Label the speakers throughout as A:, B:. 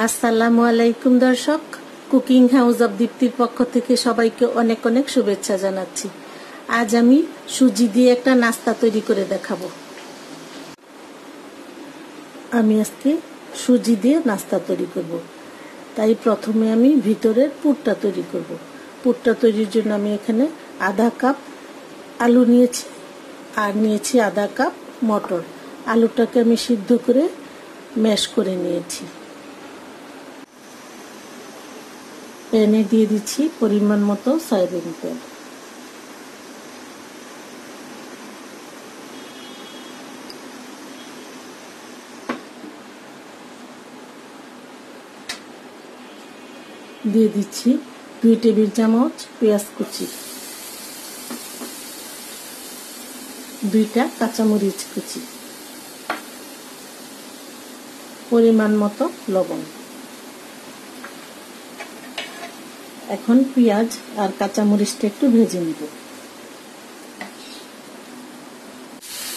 A: আসসালামু আলাইকুম দর্শক, কুকিং হাউস অব দীপ্তির পক্ষ থেকে সবাইকে অনেক অনেক শুভেচ্ছা জানাচ্ছি। আজ আমি সুজি দিয়ে একটা নাস্তা তৈরি করে দেখাবো। আমি আজকে সুজি দিয়ে নাস্তা তৈরি করব। তাই প্রথমে আমি ভিতরের পুরটা তৈরি করব। পুরটা তৈরির জন্য আমি এখানে আধা কাপ আলু নিয়েছি আর নিয়েছি আধা কাপ মটর। আলুটাকে আমি সিদ্ধ করে ম্যাশ করে নিয়েছি। প্যানে দিয়ে দিচ্ছি পরিমাণ মতো সয়াবিন তেল। দিয়ে দিচ্ছি 2 টেবিল চামচ পেঁয়াজ কুচি, 2টা কাঁচামরিচ কুচি, পরিমাণ মতো লবণ। এখন পেঁয়াজ আর কাঁচামরিচটা একটু ভেজে নিব।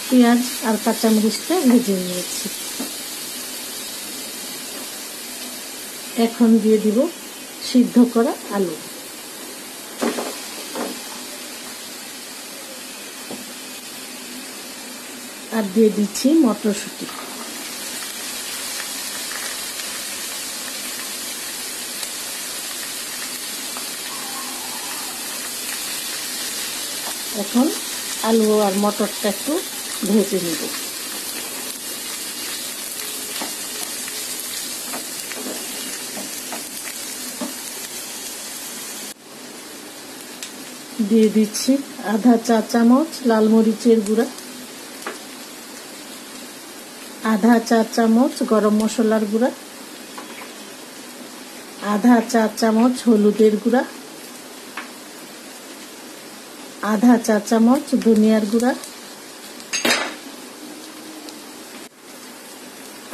A: পেঁয়াজ আর কাঁচামরিচটা ভেজে নিয়েছি। এখন দিয়ে দিব সিদ্ধ করা আলু। আর দিয়ে দিচ্ছি মটরশুঁটি। এখন আলু আর মটরটা একটু ভেজে নিব। দিয়ে দিচ্ছি আধা চা চামচ লাল মরিচের গুঁড়া, আধা চা চামচ গরম মশলার গুঁড়া, আধা চা চামচ হলুদের গুঁড়া, আধা চা চামচ ধনিয়ার গুঁড়া,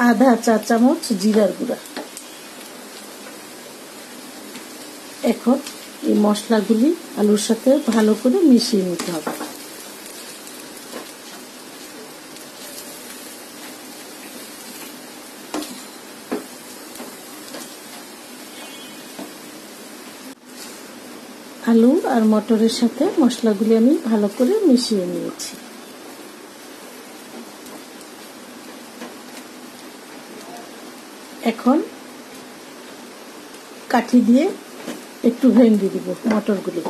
A: আধা চা চামচ জিরার গুঁড়া। এখন এই মশলাগুলি আলুর সাথে ভালো করে মিশিয়ে নিতে হবে। আলু আর মটরের সাথে মশলাগুলি আমি ভালো করে মিশিয়ে নিয়েছি। এখন কাঠি দিয়ে একটু ভেঙে দিব মটরগুলি।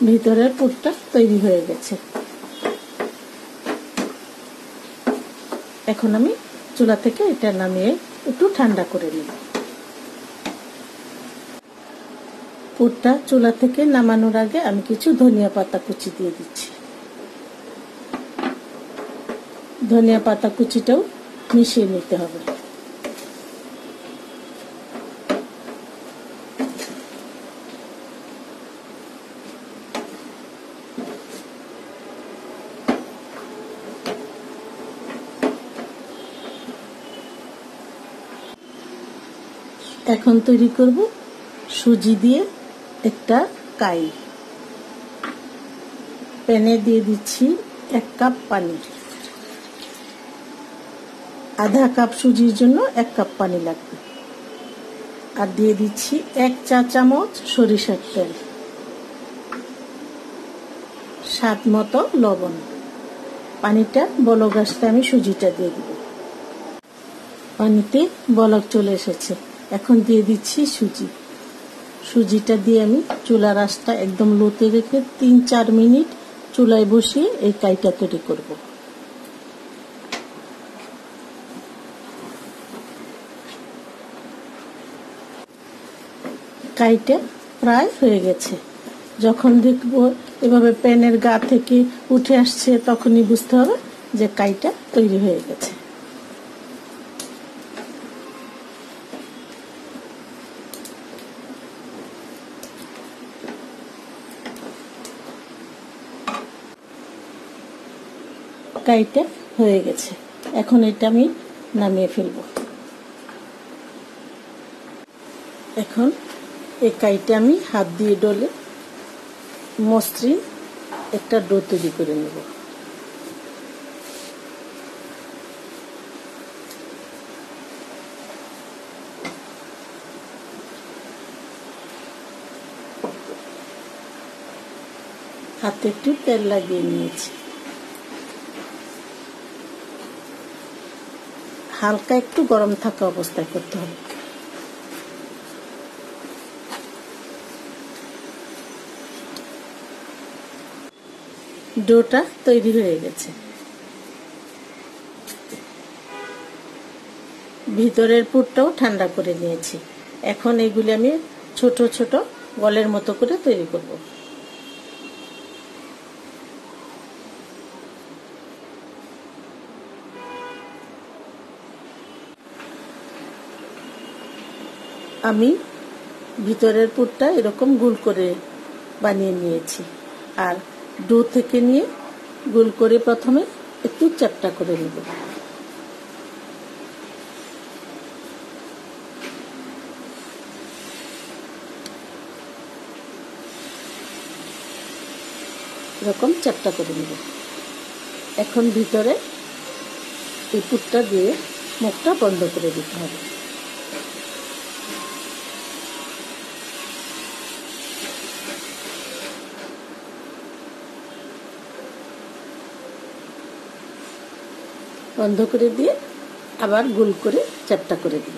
A: ভিতরের পুরটা তৈরি হয়ে গেছে। এখন আমি চুলা থেকে এটা নামিয়ে একটু ঠান্ডা করে নিব। পুরটা চুলা থেকে নামানোর আগে আমি কিছু ধনিয়া পাতা কুচি দিয়ে দিচ্ছি। ধনিয়া পাতা কুচিটাও মিশিয়ে নিতে হবে। এখন তৈরি করব সুজি দিয়ে একটা কাই। প্যানে দিয়ে দিচ্ছি 1 কাপ পানি। আধা কাপ সুজির জন্য 1 কাপ পানি লাগবে। আর দিয়ে দিচ্ছি 1 চা চামচ সরিষার তেল, স্বাদ মতো লবণ। পানিটা বলক আসতে আমি সুজিটা দিয়ে দিব। পানিতে বলক চলে এসেছে। এখন দিয়ে দিচ্ছি সুজি। সুজিটা দিয়ে আমি চুলার আঁচটা একদম লোতে রেখে 3-4 মিনিট চুলায় বসিয়ে এই কাইটা তৈরি করব। কাইটা প্রায় হয়ে গেছে। যখন দেখব এভাবে প্যানের গা থেকে উঠে আসছে তখনই বুঝতে হবে যে কাইটা তৈরি হয়ে গেছে। কাইটা হয়ে গেছে। এখন এটা আমি নামিয়ে ফেলবো। এখন এই কাইটা আমি হাত দিয়ে ডলে মসৃণ একটা ডো তৈরি করে নেব। হাতে একটু তেল লাগিয়ে নিয়েছি। হালকা একটু গরম থাকা অবস্থায় করতে হবে। ডোটা তৈরি হয়ে গেছে। ভিতরের পুরটাও ঠান্ডা করে নিয়েছি। এখন এগুলি আমি ছোট ছোট বলের মতো করে তৈরি করব। আমি ভিতরের পুরটা এরকম গোল করে বানিয়ে নিয়েছি। আর ডো থেকে নিয়ে গোল করে প্রথমে একটু চ্যাপ্টা করে নেব। এরকম চ্যাপ্টা করে নেব। এখন ভিতরে এই পুরটা দিয়ে মুখটা বন্ধ করে দিতে হবে। বন্ধ করে দিয়ে আবার গোল করে চ্যাপ্টা করে দিব।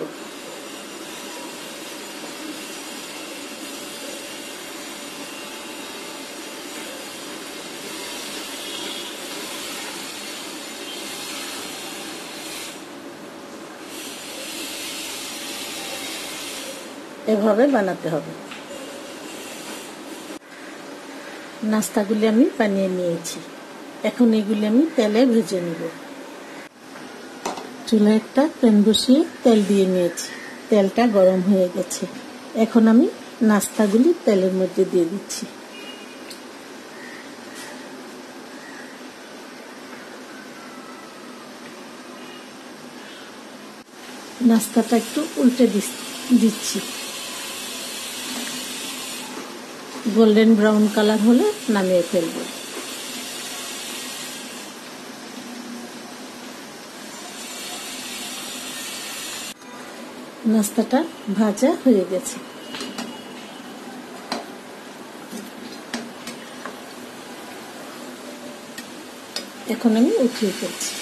A: এভাবে বানাতে হবে। নাস্তাগুলি আমি বানিয়ে নিয়েছি। এখন এগুলি আমি তেলে ভেজে নেব। চুলায় একটা প্যান বসিয়ে তেল দিয়ে নিয়েছি। তেলটা গরম হয়ে গেছে। এখন আমি নাস্তাগুলি তেলের মধ্যে দিয়ে দিচ্ছি। নাস্তাটা একটু উল্টে দিচ্ছি। গোল্ডেন ব্রাউন কালার হলে নামিয়ে ফেলব। নাস্তাটা ভাজা হয়ে গেছে। এখন আমি উঠিয়ে ফেলছি।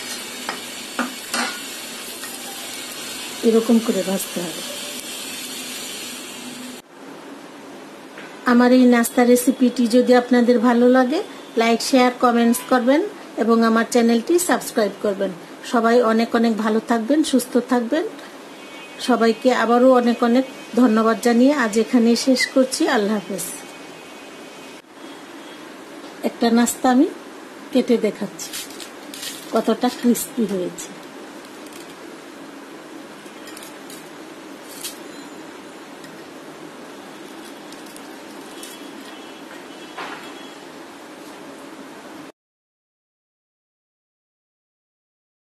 A: এরকম করে ভাজতে হবে। আমার এই নাস্তা রেসিপিটি যদি আপনাদের ভালো লাগে, লাইক, শেয়ার, কমেন্টস করবেন এবং আমার চ্যানেলটি সাবস্ক্রাইব করবেন। সবাই অনেক অনেক ভালো থাকবেন, সুস্থ থাকবেন। সবাইকে আবারও অনেক অনেক ধন্যবাদ জানিয়ে আজ এখানেই শেষ করছি। আল্লাহ হাফেজ। একটা নাস্তা আমি কেটে দেখাচ্ছি কতটা ক্রিস্পি হয়েছে।